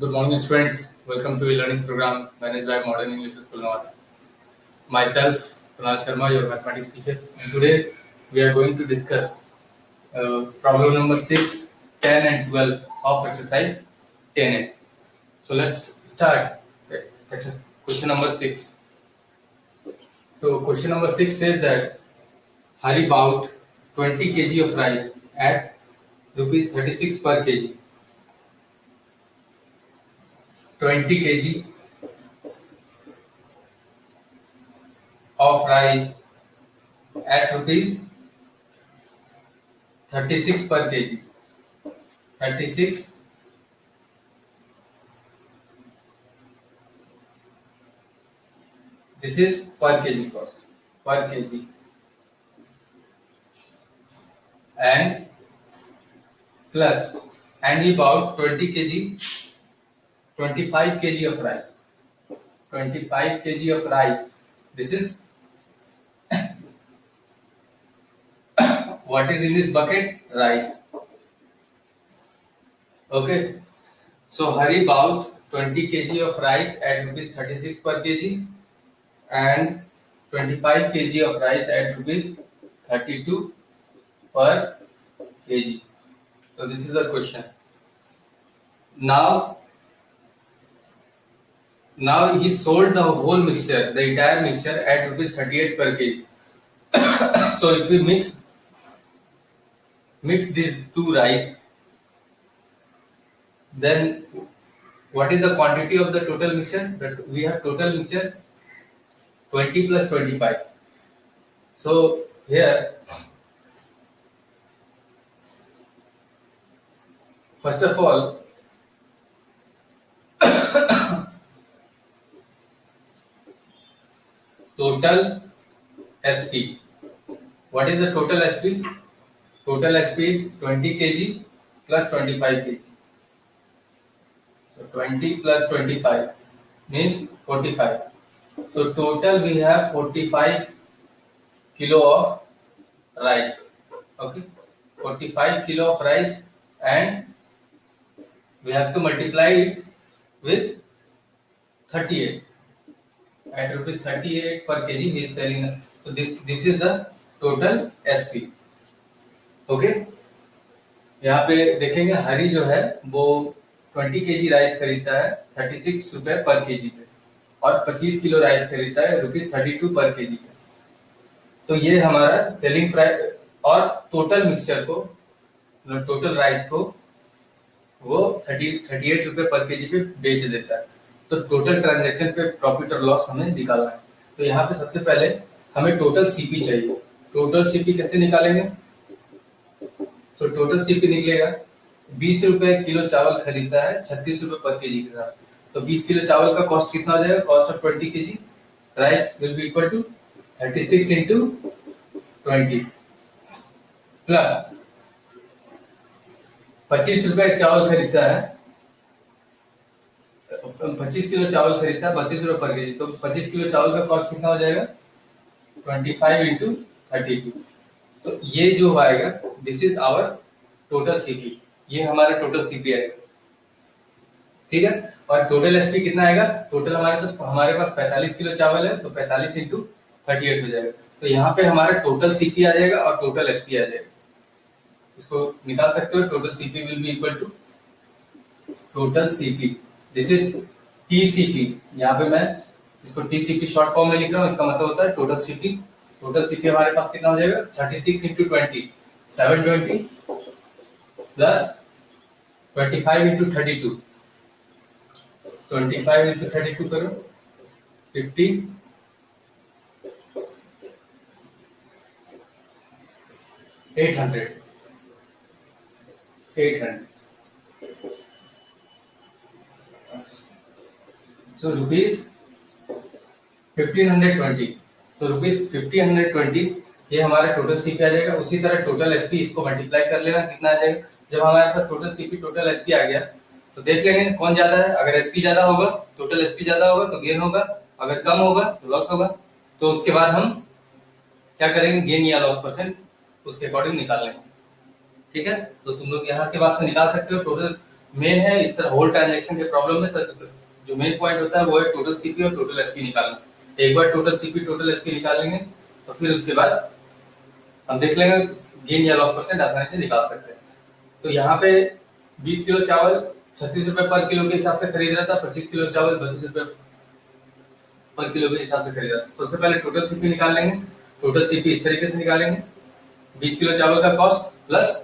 Good morning, students. Welcome to e-learning program managed by Modern English School, Nawada. Myself, Kunal Sharma, your mathematics teacher, and today we are going to discuss problem number 6, 10, and 12 of exercise 10A. So let's start. Question number 6. So question number 6 says that Hari bought 20 kg of rice at rupees 36 per kg. 20 kg of rice at rupees 36 per kg. 36 this is per kg cost, per kg, and plus, and he bought 20 kg, 25 kg of rice, 25 kg of rice. This is what is in this bucket? Rice. Okay, so Hari bought 20 kg of rice at rupees 36 per kg and 25 kg of rice at rupees 32 per kg. So this is the question. Now he sold the whole mixture, the entire mixture at rupees 38 per kg. So if we mix these two rice, then what is the quantity of the total mixture? That we have total mixture 20 plus 25. So here, first of all, total SP. What is the total SP? Total SP is 20 kg plus 25 kg. So 20 plus 25 means 45. So total we have 45 kilo of rice. Okay, 45 kilo of rice, and we have to multiply it with 38. At rupees 38 per kg he is selling. So this is the total SP. Okay, यहाँ पे देखेंगे हरी जो है वो 20 kg rice खरीदता है 36 रुपए पर केजी पे, और 25 किलो राइस खरीदता है रुपीज 32 पर केजी पे. तो ये हमारा सेलिंग प्राइस, और टोटल मिक्सचर को, टोटल राइस को वो 38 रुपए पर केजी पे बेच देता है. तो टोटल ट्रांजैक्शन पे प्रॉफिट और लॉस हमें निकालना है. तो यहाँ पे सबसे पहले हमें टोटल सीपी चाहिए. टोटल सीपी कैसे निकालेंगे? तो टोटल सीपी निकलेगा 20 रुपए किलो चावल खरीदता है 36 रुपए पर केजी के साथ. तो 20 किलो चावल का कॉस्ट कितना हो जाएगा? Cost of 20 KG rice will be equal to 36 into 20 plus 25 रुपए चावल खरीदता है, 25 किलो चावल खरीदता है 32 रुपए पर केजी. तो 25 किलो चावल का कॉस्ट कितना हो जाएगा? 25 इंटू 32. तो ये जो आएगा this is our total CP. ये हमारा टोटल सीपी आएगा. ठीक है, और टोटल एसपी कितना आएगा? टोटल हमारे पास 45 किलो चावल है, तो 45 इंटू 38 हो जाएगा. तो यहाँ पे हमारा टोटल सीपी आ जाएगा और टोटल एसपी आ जाएगा. इसको निकाल सकते हो. Total CP will be equal to total CP, this is TCP. यहाँ पे मैं इसको टीसीपी शॉर्ट फॉर्म में लिख रहा हूँ. इसका मतलब होता है टोटल सीपी. टोटल सीपी हमारे पास कितना हो जाएगा? 36 इंटू 20 720 प्लस 25 इंटू 32 25 इंटू 32 करो 50 800 so rupees 1520. सो रुपीज 1520 ये हमारा टोटल सीपी आ जाएगा. उसी तरह टोटल एसपी, इसको मल्टीप्लाई कर लेना, कितना आ जाएगा? जब हमारे पास टोटल सीपी टोटल एसपी आ गया तो देख लेंगे कौन ज्यादा है. अगर एसपी ज्यादा होगा, टोटल एसपी ज्यादा होगा तो गेन होगा, अगर कम होगा तो लॉस होगा. तो उसके बाद हम क्या करेंगे? गेन या लॉस परसेंट उसके अकॉर्डिंग निकाल लेंगे. ठीक है, सो तुम लोग यहाँ के बाद से निकाल सकते हो टोटल मेन है इस तरह होल ट्रांजैक्शन के प्रॉब्लम में जो मेन पॉइंट होता है वो है टोटल सीपी और टोटल एसपी निकालना। एक बार टोटल सीपी टोटल एसपी निकाल लेंगे तो फिर उसके बाद हम देख लेंगे गेन या लॉस परसेंट आसानी से निकाल सकते हैं। तो यहाँ पे 20 किलो चावल 36 रुपए पर किलो के हिसाब से खरीद रहा था, 25 किलो चावल 32 रुपए पर किलो के हिसाब से खरीदा। तो सबसे पहले टोटल सीपी निकाल लेंगे। टोटल सीपी इस तरीके से निकालेंगे, 20 किलो चावल का कॉस्ट प्लस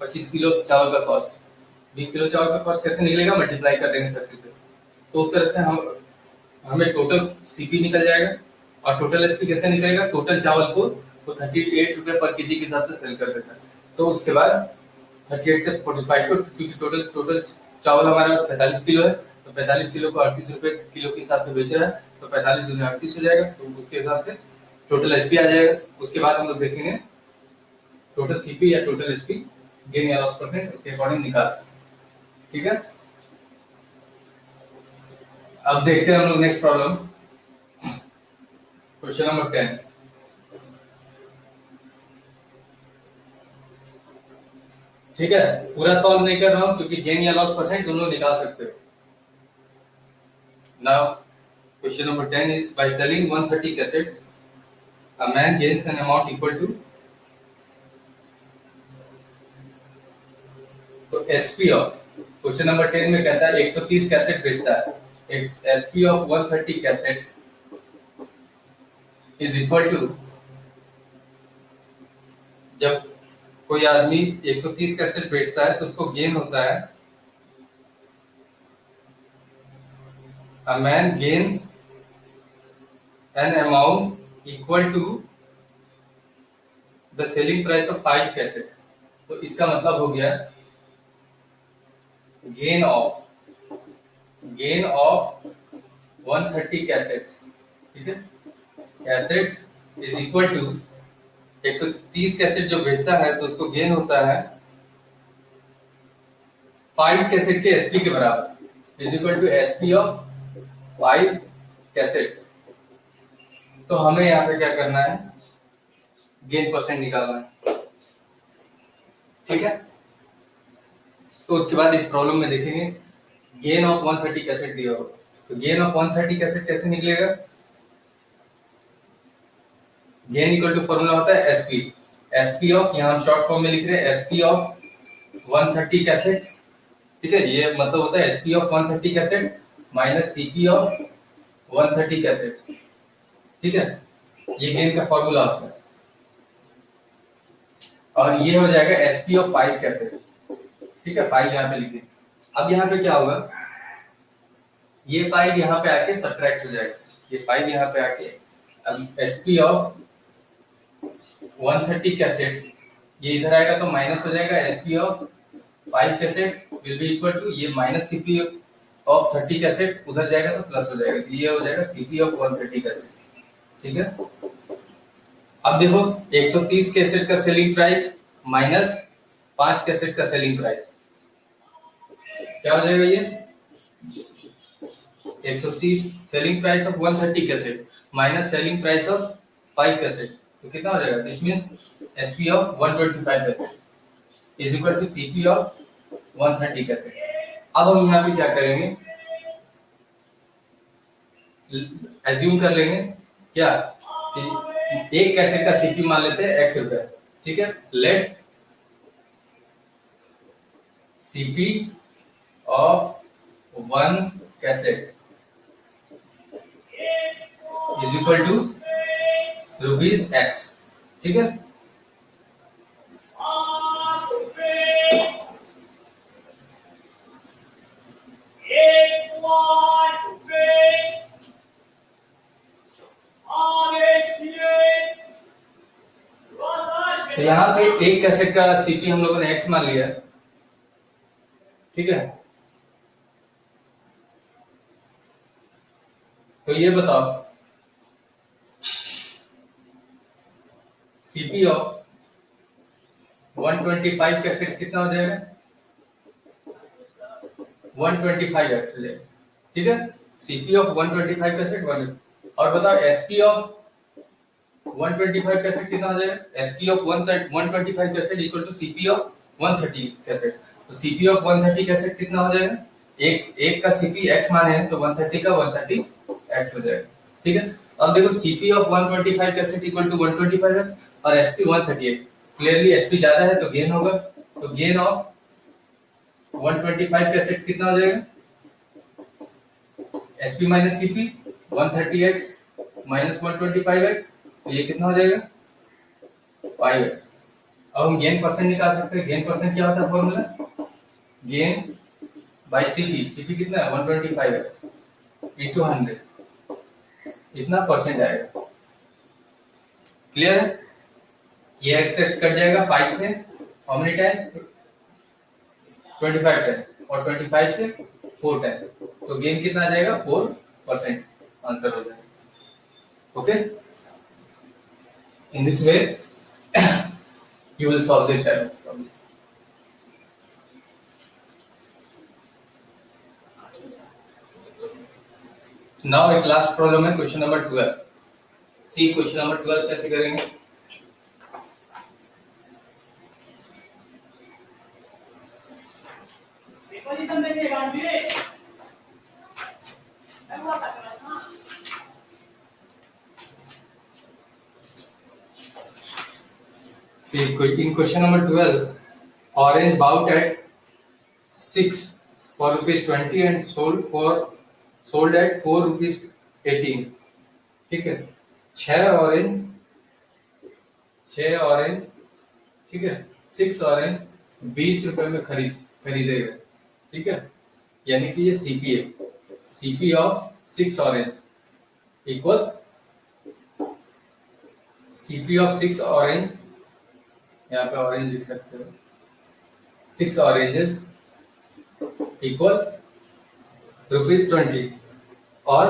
25 किलो चावल का कॉस्ट। 20 किलो चावल का कॉस्ट कैसे निकलेगा, मल्टीप्लाई कर देंगे 36 से। तो उस तरह से हमें टोटल सीपी निकल जाएगा। और टोटल एसपी कैसे निकलेगा, टोटल चावल को वो 38 रुपए पर केजी के हिसाब से सेल कर देता है। तो उसके बाद 38 से 45 को, क्योंकि टोटल चावल हमारे पास 45 किलो है, तो 45 किलो को 38 रुपए किलो के हिसाब से बेच रहा है, तो 45 गुना 38 हो जाएगा। तो उसके हिसाब से टोटल एसपी आ जाएगा। उसके बाद हम लोग देखेंगे टोटल सीपी या टोटल एसपी गेन या लॉस परसेंट उसके अकॉर्डिंग निकाल। ठीक है, अब देखते हैं हम लोग नेक्स्ट प्रॉब्लम, क्वेश्चन नंबर 10। ठीक है, पूरा सॉल्व नहीं कर रहा हूं क्योंकि गेन या लॉस परसेंट दोनों निकाल सकते हो। Now question number 10 is by selling 130 cassettes a man gains an amount equal to, तो एसपी ऑफ, क्वेश्चन नंबर 10 में कहता है 130 कैसेट बेचता है, SP of 130 cassettes is equal to, जब कोई आदमी 130 कैसेट बेचता है तो उसको गेन होता है, a man gains an amount equal to the selling price of 5 cassette. तो इसका मतलब हो गया गेन ऑफ 130 कैसेट्स। ठीक है, cassettes is equal to 130 cassette जो बेचता है तो उसको गेन होता है 5 कैसेट के एसपी के बराबर, is equal to SP of 5 cassettes. तो हमें यहाँ पे क्या करना है, गेन परसेंट निकालना है। ठीक है, तो उसके बाद इस प्रॉब्लम में देखेंगे गेन ऑफ 130 कैसेट दिया होगा, तो गेन ऑफ 130 कैसेट कैसे निकलेगा, गेन इक्वल टू फॉर्मूला होता है एसपी, एसपी ऑफ, यहाँ हम शॉर्ट फॉर्म में लिख रहे हैं एसपी ऑफ 130 कैसेट्स। ठीक है, ये मतलब होता है SP of 130 cassette minus CP of 130 cassettes. ठीक है, ये गेन का फॉर्मूला होता है। और ये हो जाएगा एसपी ऑफ 5 कैसेट्स। ठीक है, 5 यहाँ पे लिख दें। अब यहाँ पे क्या होगा, ये 5 यहाँ पे आके सब्ट्रैक्ट हो जाएगा, ये 5 यहाँ पे आके, अब एसपी ऑफ 130 कैसेट्स ये इधर आएगा तो माइनस हो जाएगा, SP of 5 cassettes will be equal to, ये माइनस सीपी ऑफ 30 कैसेट्स उधर जाएगा तो प्लस हो जाएगा, ये हो जाएगा सीपी ऑफ 130 कैसेट्स। ठीक है, अब देखो 130 कैसेट का सेलिंग प्राइस माइनस 5 कैसेट का सेलिंग प्राइस क्या हो जाएगा, ये 130 selling price of 130 cassette minus selling price of 5 cassette, तो कितना हो जाएगा, this means SP of 125 cassette is equal to CP of 130 cassette. अब हम यहाँ पे क्या करेंगे, एज्यूम कर लेंगे क्या कि एक कैसेट का सीपी मान लेते हैं x रुपए। ठीक है, let CP of 1 cassette is equal to ₹x। ठीक है, तो यहाँ पे एक कैसेट का सीपी हम लोगों ने x मान लिया। ठीक है, तो ये बताओ सीपी ऑफ 125 कैसेट कितना हो जाएगा, 125x हो जाएगा। ठीक है, सीपी ऑफ 125 कैसेट 1, और बताओ एसपी ऑफ 125 कैसेट कितना हो जाएगा, SP of 125 cassette equal to CP of 130 cassette. तो सीपी ऑफ 130 कैसे कितना हो जाएगा, एक का सीपी x माने हैं तो 130 का 130 x हो जाएगा। ठीक है, अब देखो सीपी ऑफ 125 कैसे इक्वल टू 125 है और एसपी 130 है, क्लियरली एसपी ज्यादा है तो गेन होगा, तो गेन ऑफ 125 कैसे कितना हो जाएगा, SP minus CP 130x minus 125x, तो ये कितना हो जाएगा 5x। अब हम गेन परसेंट निकाल सकते हैं, गेन परसेंट क्या होता है formula, gain by CP, CP कितना है 125x इंटू 100, इतना परसेंट आएगा। क्लियर है, ये x x कट जाएगा 5 से, हाउ मेनी टाइम्स 25 टाइम्स, और 25 से 4 टाइम्स, तो गेन कितना आ जाएगा 4% आंसर हो जाएगा। Okay, in this way you will solve this type of problem. Now एक last problem है क्वेश्चन नंबर 12। सी क्वेश्चन नंबर 12 कैसे करेंगे, see in question number 12, orange bought at 6 for ₹20 and sold at 4 ₹18। ठीक है, 6 ऑरेंज ठीक है, 6 ऑरेंज 20 रुपए में खरीदे गए। ठीक है, यानी कि ये सीपी है, CP of 6 orange equals CP of 6 orange, यहाँ पे ऑरेंज लिख सकते हो, 6 ऑरेंजेस इक्वल ₹20, और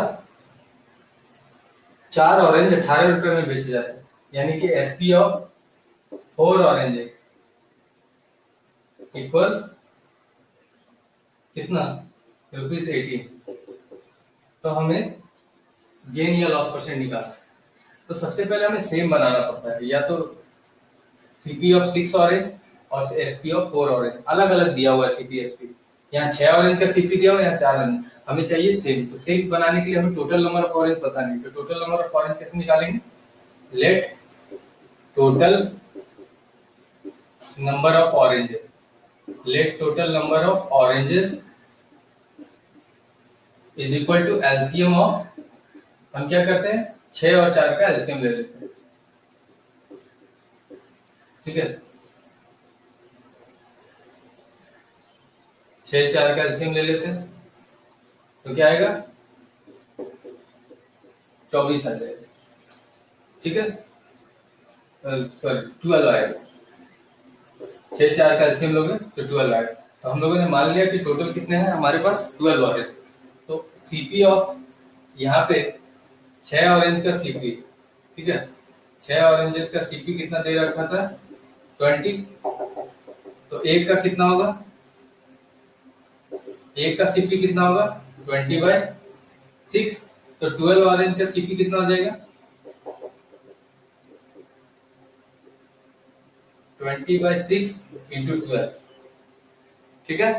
4 ऑरेंज 18 रुपए में बेचे जाते हैं, यानी कि एसपी ऑफ 4 ऑरेंजेस इक्वल कितना ₹18। तो हमें गेन या लॉस परसेंट निकालना, तो सबसे पहले हमें सेम बनाना पड़ता है, या तो सीपी ऑफ 6 ऑरेंज और एसपी ऑफ 4 ऑरेंज अलग अलग दिया हुआ है, सीपी एसपी, यहाँ 6 ऑरेंज का सीपी दिया हुआ है, यहाँ 4 ऑरेंज, हमें चाहिए सेम। तो सेम बनाने के लिए हमें टोटल नंबर ऑफ ऑरेंज पता नहीं, तो टोटल नंबर ऑफ ऑरेंज कैसे निकालेंगे, let total number of oranges, let total number of oranges is equal to LCM of, हम क्या करते हैं 6 और 4 का एलसीएम ले लेते हैं। ठीक है, 6 4 का एलसीएम ले लेते हैं, तो क्या आएगा 24 आ जाएगा। ठीक है, सॉरी 12 आएगा, 6 4 का एलसीएम लोगे तो 12 आएगा। तो हम लोगों ने मान लिया कि टोटल कितने हैं हमारे पास 12 ऑरेंज, तो सीपी ऑफ यहाँ पे 6 ऑरेंज का सीपी, ठीक है 6 ऑरेंजेस का सीपी कितना दे रखा था 20, तो एक का कितना होगा, एक का सीपी कितना होगा 20/6, तो 12 ऑरेंज का सीपी कितना हो जाएगा 20/6 इंटू 12। ठीक है,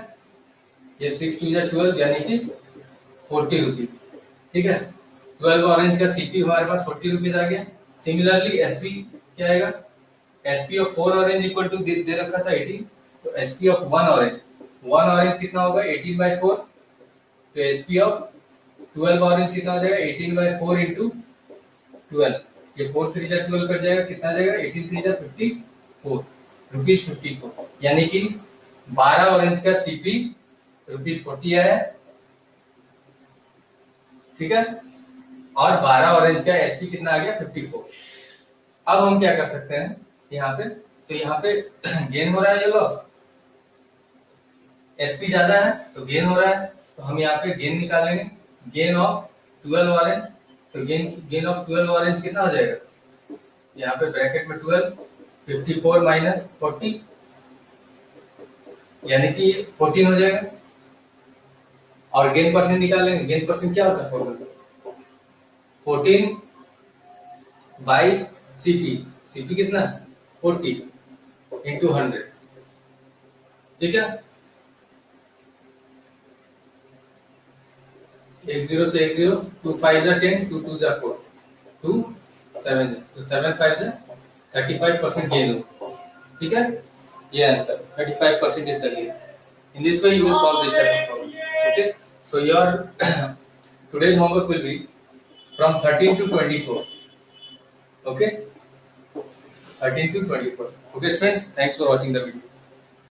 ये 6 2 12 यानी कि 40 रुपीज। ठीक है, 12 ऑरेंज का सीपी हमारे पास 40 रुपीज आ गया। सिमिलरली एसपी क्या आएगा, SP of 4 orange equal to दे रखा था 18, तो एसपी ऑफ 1 ऑरेंज कितना होगा 18/4, तो एसपी ऑफ 12 ऑरेंज कितना हो जाएगा 18/4 इंटू 12, ये 4 3 जा 12 कट जाएगा, कितना आ जाएगा 18 3 जा 54 रुपीज 54, यानी कि 12 ऑरेंज का सीपी ₹40 आया। ठीक है, और 12 ऑरेंज का एसपी कितना आ गया 54। अब हम क्या कर सकते हैं यहाँ पे, तो यहाँ पे गेन हो रहा है या लॉस, एसपी ज्यादा है तो गेन हो रहा है, तो हम यहाँ पे गेन निकालेंगे, गेन ऑफ 12 ऑरेंज, तो गेन ऑफ 12 ऑरेंज कितना हो जाएगा, यहाँ पे ब्रैकेट में 12 54 माइनस 40 यानी कि 14 हो जाएगा, और गेन परसेंट निकालेंगे, गेन परसेंट क्या होता है 14 बाई सीपी, सीपी कितना 40 इंटू 100। ठीक है, एक जीरो से एक जीरो, 2 5 जा 10, 2 2 जा 4, 2 7 जा, so 7 5 जा 35% gain हो, ठीक है, ये answer 35% is the gain. In this way you will solve this type of problem. Okay, so your today's homework will be from 13 to 24. Okay, 13 to 24. Okay, students, thanks for watching the video.